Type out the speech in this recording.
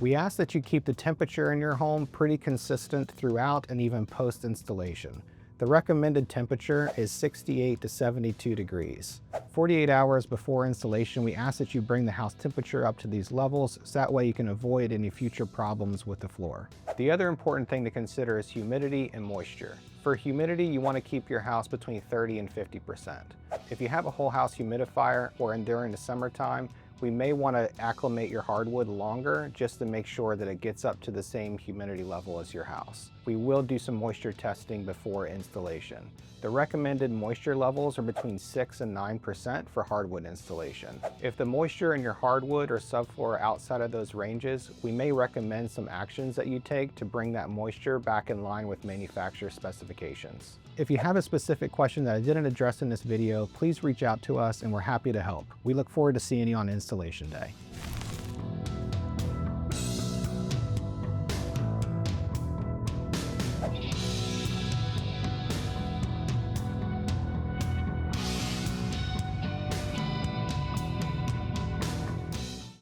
We ask that you keep the temperature in your home pretty consistent throughout and even post-installation. The recommended temperature is 68 to 72 degrees. 48 hours before installation, we ask that you bring the house temperature up to these levels so that way you can avoid any future problems with the floor. The other important thing to consider is humidity and moisture. For humidity, you want to keep your house between 30 and 50%. If you have a whole house humidifier or during the summertime, we may want to acclimate your hardwood longer just to make sure that it gets up to the same humidity level as your house. We will do some moisture testing before installation. The recommended moisture levels are between 6 and 9% for hardwood installation. If the moisture in your hardwood or subfloor are outside of those ranges, we may recommend some actions that you take to bring that moisture back in line with manufacturer specifications. If you have a specific question that I didn't address in this video, please reach out to us and we're happy to help. We look forward to seeing you on installation day.